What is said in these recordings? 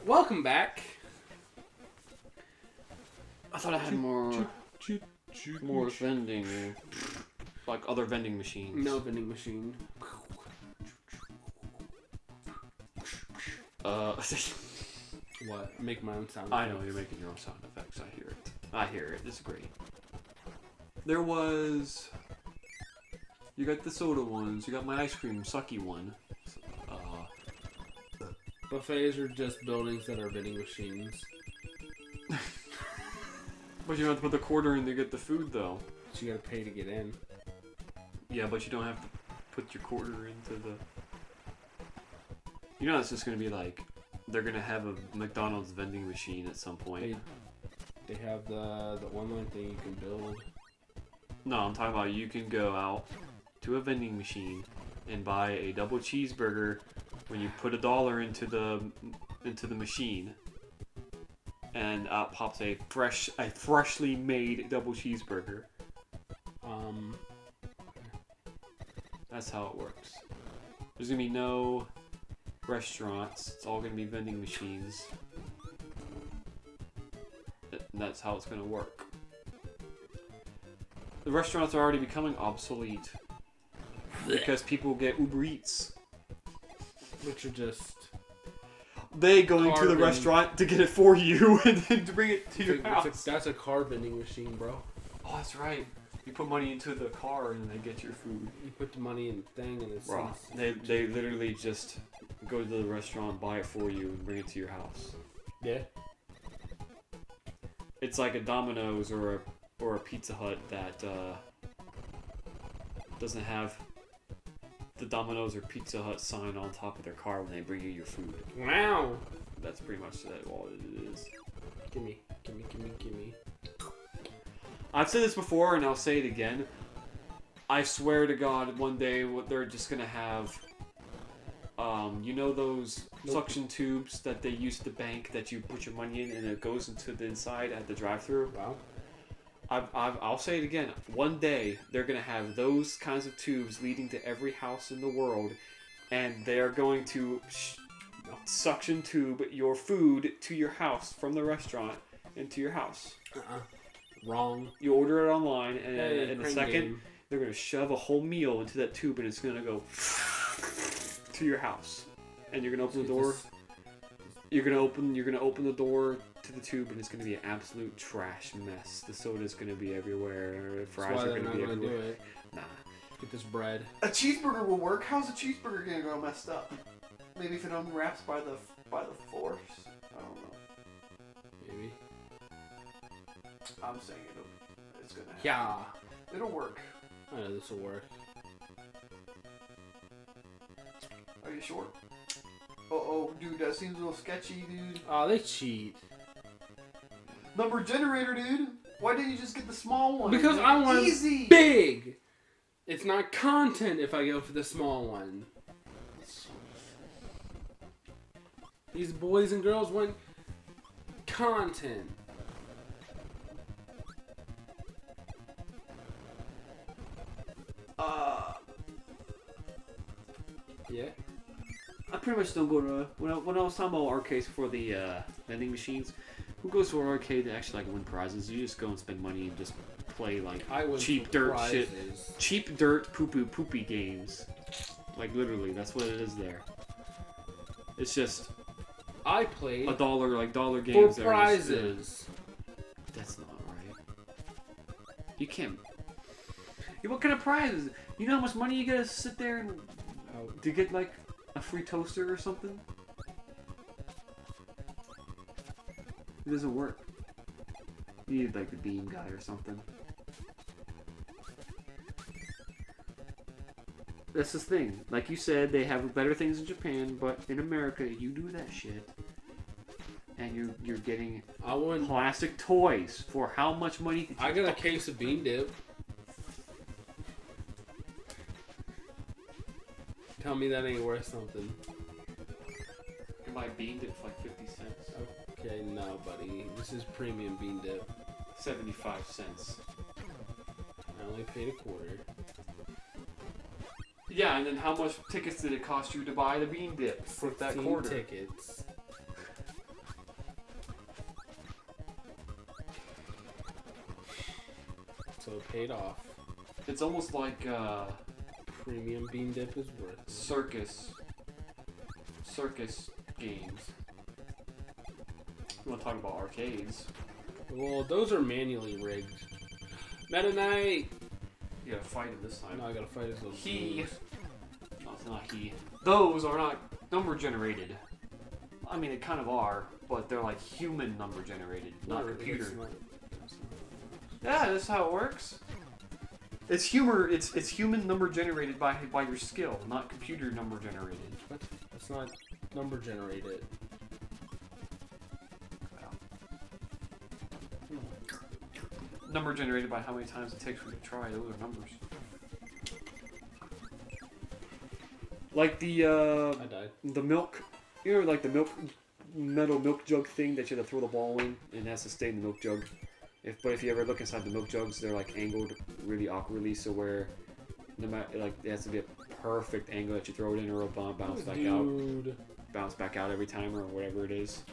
Welcome back. I thought I had more vending, like other vending machines. No vending machine. What? Make my own sound effects. I know, you're making your own sound effects. I hear it. I hear it. It's great. There was... You got the soda ones. You got my ice cream sucky one. Buffets are just buildings that are vending machines. But you don't have to put the quarter in to get the food, though. But you gotta pay to get in. Yeah, but you don't have to put your quarter into the... You know, it's just gonna be like... They're gonna have a McDonald's vending machine at some point. They have the online thing you can build. No, I'm talking about you can go out to a vending machine and buy a double cheeseburger when you put $1 into the machine, and out pops a freshly made double cheeseburger. That's how it works. There's gonna be no restaurants. It's all gonna be vending machines. And that's how it's gonna work. The restaurants are already becoming obsolete because people get Uber Eats. Which are just... They going to the restaurant to get it for you and then to bring it to your house. That's a car vending machine, bro. Oh, that's right. You put money into the car and they get your food. You put the money in the thing and it's... Bro, they literally just go to the restaurant, buy it for you, and bring it to your house. Yeah. It's like a Domino's or a Pizza Hut that doesn't have the Domino's or Pizza Hut sign on top of their car when they bring you your food. Wow. That's pretty much all it is. Gimme. I've said this before and I'll say it again. I swear to God, one day they're just gonna have, you know those suction tubes that they use at the bank that you put your money in and it goes into the inside at the drive-thru? Wow. I'll say it again. One day, they're going to have those kinds of tubes leading to every house in the world, and they're going to suction tube your food to your house from the restaurant into your house. Wrong. You order it online, and in a second, they're going to shove a whole meal into that tube, and it's going to go to your house. And you're going to open the door. You're gonna open the door to the tube, and it's gonna be an absolute trash mess. The soda's gonna be everywhere. Fries are gonna be everywhere. Do it. Nah. Get this bread. A cheeseburger will work. How's a cheeseburger gonna go messed up? Maybe if it unwraps by the force. I don't know. Maybe. I'm saying it's gonna happen. Yeah. It'll work. I know this will work. Are you sure? Uh-oh, dude, that seems a little sketchy, dude. Oh, they cheat. Number generator, dude. Why didn't you just get the small one? Because I want easy. Big. It's not content if I go for the small one. These boys and girls want content. Yeah. I pretty much don't go to... When I was talking about arcades for the vending machines, who goes to an arcade to actually like win prizes? You just go and spend money and just play like cheap dirt shit. Cheap dirt poopy games. Like literally, that's what it is there. It's just... I played $1 games for prizes. That's not right. You can't... What kind of prizes? You know how much money you gotta sit there and... to get like... a free toaster or something? It doesn't work. You need like the beam guy or something. That's the thing. Like you said, they have better things in Japan, but in America, you do that shit, and you're getting plastic toys for how much money? I got a case of bean dip. Tell me that ain't worth something. You can buy bean dip for like 50 cents. Okay, no, buddy. This is premium bean dip. 75 cents. I only paid $0.25. Yeah, and then how much tickets did it cost you to buy the bean dip for that quarter? 15 tickets. so it paid off. It's almost like Premium bean dip is worth it. Circus games. You want to talk about arcades? Well, those are manually rigged. Meta Knight! You gotta fight him this time. No, I gotta fight as those. He. dudes. No, it's not he. Those are not number generated. I mean, they kind of are, but they're like human number generated, not computer. It's not. Yeah, that's how it works. It's humor. It's human number generated by your skill, not computer number generated. What? It's not number generated. Number generated by how many times it takes for you to try. Those are numbers. Like the I died. the milk, you know, like the metal milk jug thing that you have to throw the ball in and it has to stay in the milk jug. But if you ever look inside the milk jugs, they're like angled really awkwardly, so where no matter, like, it has to be a perfect angle that you throw it in, or it'll bounce back out. Bounce back out every time, or whatever it is.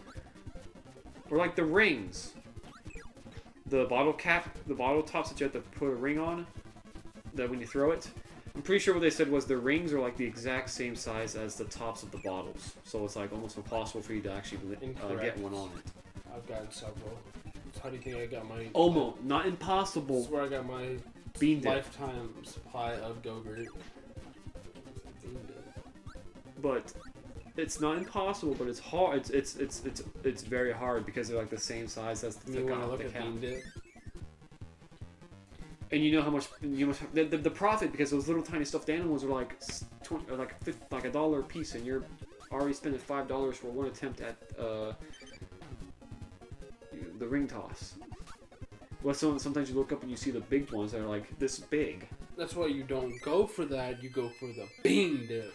Or like the rings. The bottle cap, the bottle tops that you have to put a ring on, that when you throw it. I'm pretty sure what they said was the rings are like the exact same size as the tops of the bottles. So it's like almost impossible for you to actually get one on it. I've gotten several. How do you think I got my... Almost. Not impossible. This is where I got my Bean dip. lifetime supply of Go-Gurt. But it's not impossible, but it's hard. It's very hard because they're like the same size as the You want to look at cap. Bean Dip? And you know how much the profit, because those little tiny stuffed animals are like like $1 a piece, and you're already spending $5 for one attempt at the ring toss. Well, sometimes you look up and you see the big ones that are like this big. That's why you don't go for that. You go for the Bean Dip.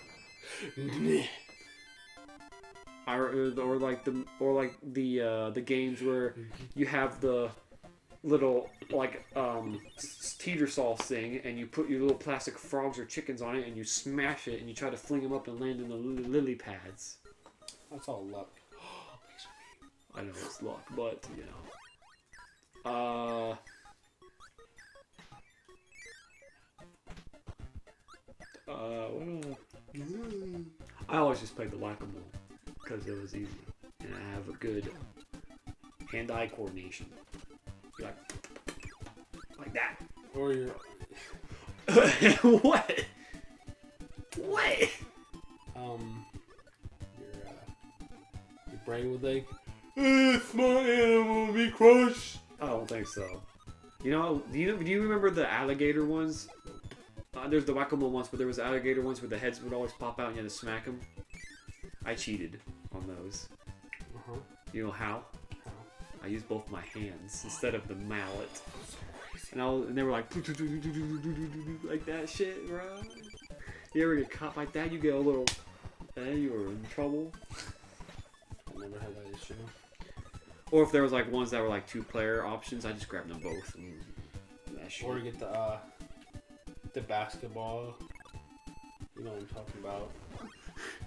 Or like the games where you have the little like teeter sauce thing, and you put your little plastic frogs or chickens on it, and you smash it, and you try to fling them up and land in the lily pads. That's all luck. I know it's luck, but you know. I always just played the whack-a-mole because it was easy, and I have a good hand-eye coordination. You're like that. Or you're... What? What? Your brain would like, it's my animal, be crushed. I don't think so. You know, do you remember the alligator ones? There's the whack-a-mole ones, but there was alligator ones where the heads would always pop out and you had to smack them. I cheated on those. Uh-huh. You know how? How? I used both my hands instead of the mallet. And they were like, like that shit, bro. You ever get caught like that, you get a little, you were in trouble. I never had that issue. Or if there was like ones that were like 2-player options, I just grabbed them both. And that shit. Or get the basketball. You know what I'm talking about.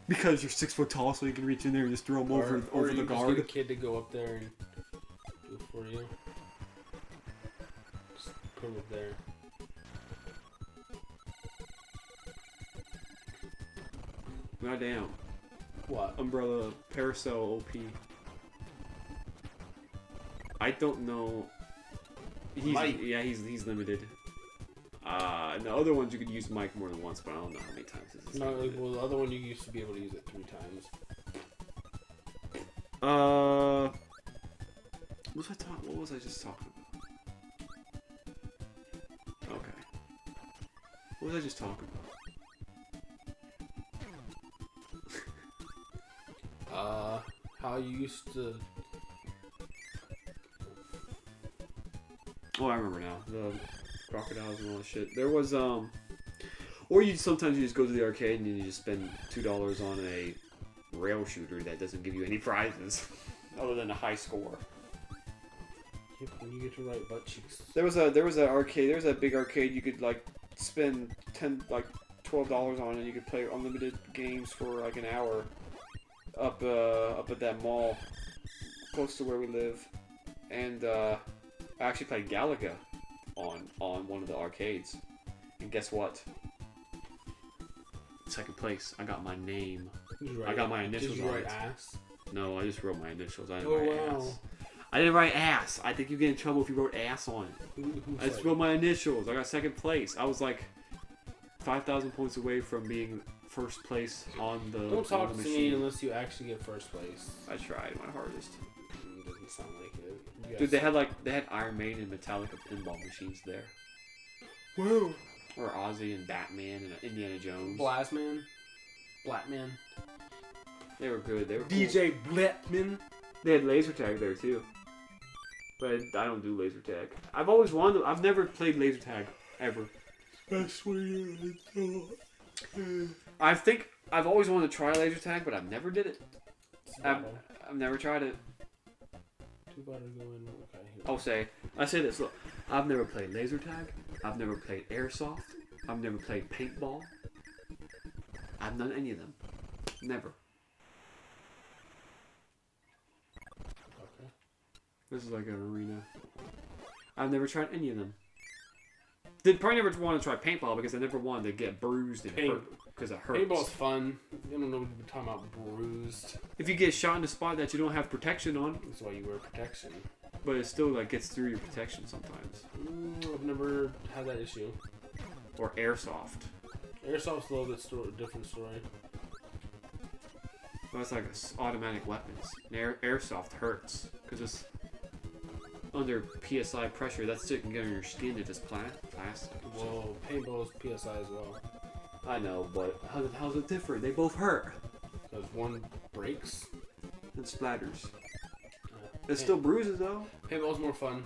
Because you're 6 foot tall, so you can reach in there and just throw them over the you guard. Just get a kid to go up there and do it for you. Just put him up there. Goddamn. What? Umbrella Parasol OP. I don't know. He's limited. The other ones you could use Mike more than once, but I don't know how many times this is. No, well, the other one you used to be able to use it 3 times. What was I just talking about? Okay. What was I just talking about? How you used to... Oh, I remember now. The crocodiles and all that shit. There was, or sometimes you just go to the arcade and you just spend $2 on a rail shooter that doesn't give you any prizes other than a high score. When you get to right butt cheeks. There was that arcade. There was that big arcade you could like spend $12 on, and you could play unlimited games for like an hour. Up at that mall, close to where we live, and I actually played Galaga on one of the arcades. And guess what? Second place. I got my name. I got my initials on it. Ass? No, I just wrote my initials. I didn't Oh, write wow. ass. I didn't write ass. I think you get in trouble if you wrote ass on it. I just wrote my initials. I got second place. I was like 5,000 points away from being first place on the Don't talk on the to me machine. unless you actually get first place. I tried my hardest. Doesn't sound like it. You Dude, guys- they had Iron Maiden and Metallica pinball machines there. Whoa. Or Ozzy and Batman and Indiana Jones. Blastman. Blackman. They were good. They were cool. DJ Blackman. They had laser tag there too. But I don't do laser tag. I've always wanted. I've never played laser tag ever. I swear I think I've always wanted to try laser tag, but I've never did it. I've never tried it. Too bad to go in. Okay. Here. I say this. Look, I've never played laser tag. I've never played airsoft. I've never played paintball. I've done any of them. Never. Okay. This is like an arena. I've never tried any of them. Did probably never want to try paintball because I never wanted to get bruised and hurt because it hurts. Paintball's fun. I don't know what you're talking about. Bruised. If you get shot in a spot that you don't have protection on, That's why you wear protection. but it still like gets through your protection sometimes. I've never had that issue. Or airsoft. Airsoft's a little bit different story. Well, that's like automatic weapons. And airsoft hurts because it's under PSI pressure. That shit can get on your skin if it's plastic. Whoa, paintball's PSI as well. I know, but how's it different? They both hurt. Because one breaks. It splatters. It still bruises though. Paintball's more fun.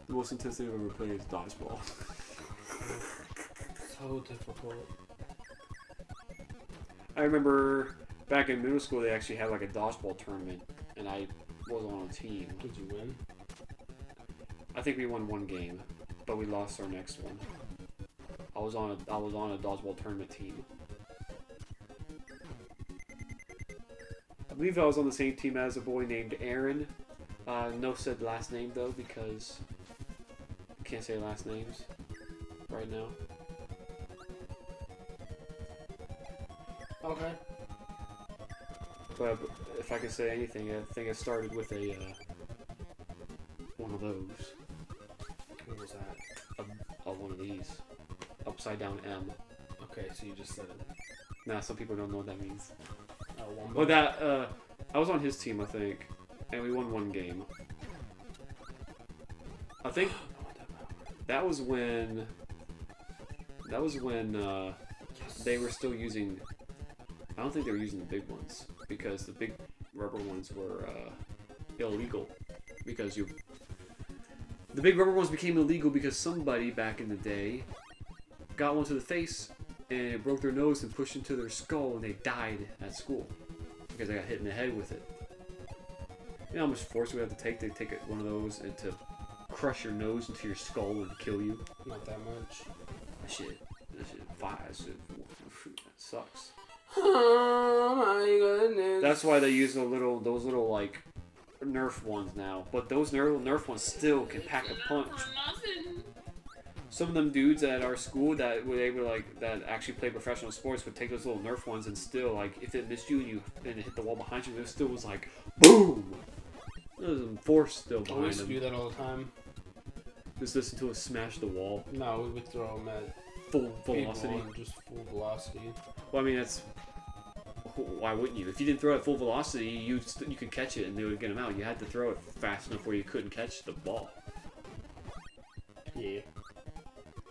The most intense thing I've ever played is dodgeball. So difficult. I remember back in middle school they actually had like a dodgeball tournament, and I was on a team. Did you win? I think we won one game, but we lost our next one. I was on a dodgeball tournament team. I believe I was on the same team as a boy named Aaron. No said last name though because I can't say last names right now. Okay. But if I can say anything, I think it started with a one of those. What was that? One of these. Upside down M. Okay, so you just said it. Nah, some people don't know what that means. One Well, that, I was on his team, I think, and we won one game. I think that was when they were still using, I don't think they were using the big ones, because the big rubber ones were, illegal, because the big rubber ones became illegal because somebody back in the day got one to the face and it broke their nose and pushed into their skull and they died at school because they got hit in the head with it. You know how much force we have to take one of those and to crush your nose into your skull and kill you? Not that much. That shit sucks. Oh my goodness. That's why they use those little like Nerf ones now. But those Nerf ones still can pack a punch. Some of them dudes at our school that actually play professional sports would take those little Nerf ones and still, like, if it missed you and it hit the wall behind you, it still was like, boom! There was some force still We behind used to do them. that all the time. Just listen to it smash the wall. No, we would throw them at Full velocity. people, just full velocity. Well, I mean, that's... Why wouldn't you? If you didn't throw it at full velocity, you could catch it and they would get them out. You had to throw it fast enough where you couldn't catch the ball. Yeah.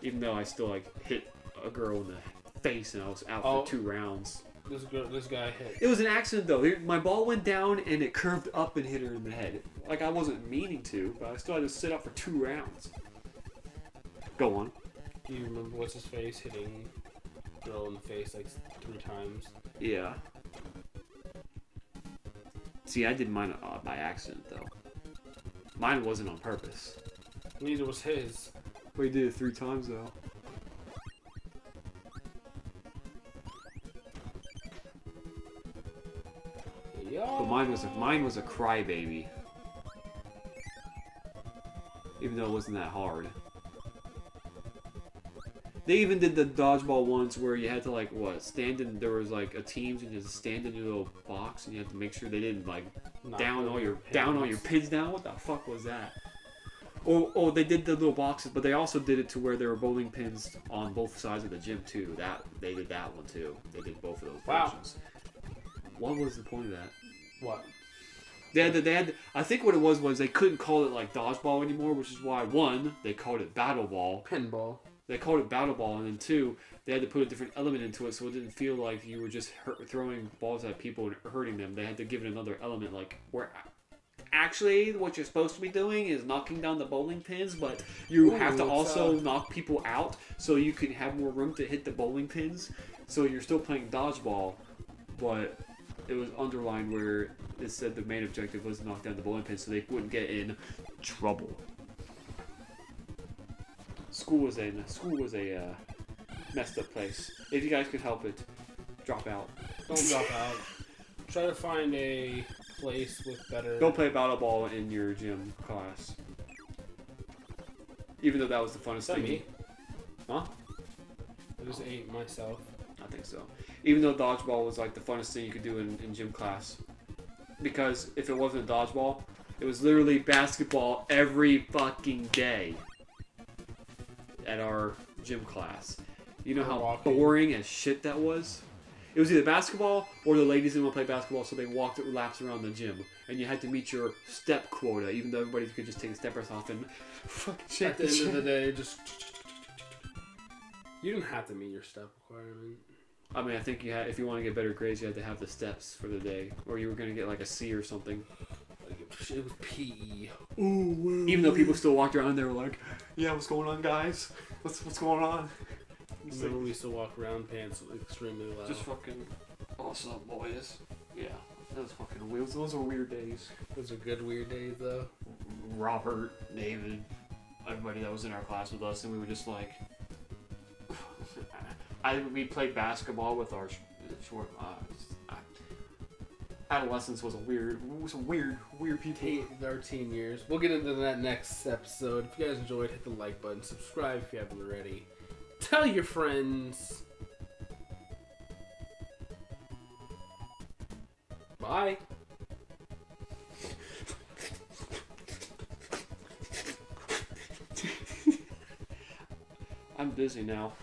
Even though I still, like, hit a girl in the face and I was out for 2 rounds. This guy hit. It was an accident, though. My ball went down and it curved up and hit her in the head. Like, I wasn't meaning to, but I still had to sit up for 2 rounds. Go on. Do you remember what's his face hitting girl in the face like 3 times? Yeah. See, I did mine by accident, though. Mine wasn't on purpose. Neither was his. But he did it 3 times, though. Yeah. But mine was a crybaby. even though it wasn't that hard. They even did the dodgeball ones where you had to like stand in. There was like a teams and you just stand in a little box and you had to make sure they didn't like down all your pins down. What the fuck was that? Oh, they did the little boxes, but they also did it to where there were bowling pins on both sides of the gym too. They did that one too. They did both of those versions. What was the point of that? What? They had. I think what it was they couldn't call it like dodgeball anymore, which is why one, they called it battle ball. Pinball. They called it battle ball, and then two, they had to put a different element into it so it didn't feel like you were just throwing balls at people and hurting them. They had to give it another element, like where actually what you're supposed to be doing is knocking down the bowling pins, but you have to also knock people out so you can have more room to hit the bowling pins. So you're still playing dodgeball, but it was underlined where it said the main objective was to knock down the bowling pins so they wouldn't get in trouble. School was a messed up place. If you guys could help it, drop out. Don't drop out. Try to find a place with better... Don't play battle ball in your gym class. Even though that was the funnest thing. Me? Huh? I just ate myself. I think so. Even though dodgeball was like the funnest thing you could do in gym class. Because if it wasn't a dodgeball, it was literally basketball every fucking day. At our gym class. You know how boring as shit that was? It was either basketball or the ladies didn't want to play basketball, so they walked laps around the gym. And you had to meet your step quota, even though everybody could just take the steppers off and fucking shit. At the end of the day, just... You didn't have to meet your step requirement. I mean, I think you had, if you want to get better grades, you had to have the steps for the day. Or you were going to get like a C or something. It was PE. Ooh, even though people still walked around, they were like, yeah, what's going on, guys? What's going on? So we used to walk around pants extremely loud. Just fucking awesome, boys. Yeah, that was fucking weird. Those were weird days. Those are good weird days, though. Robert, David, everybody that was in our class with us, and we were just like... we played basketball with our short... Adolescence was some weird people. Our teen years. We'll get into that next episode. If you guys enjoyed, hit the like button. Subscribe if you haven't already. Tell your friends. Bye. I'm busy now.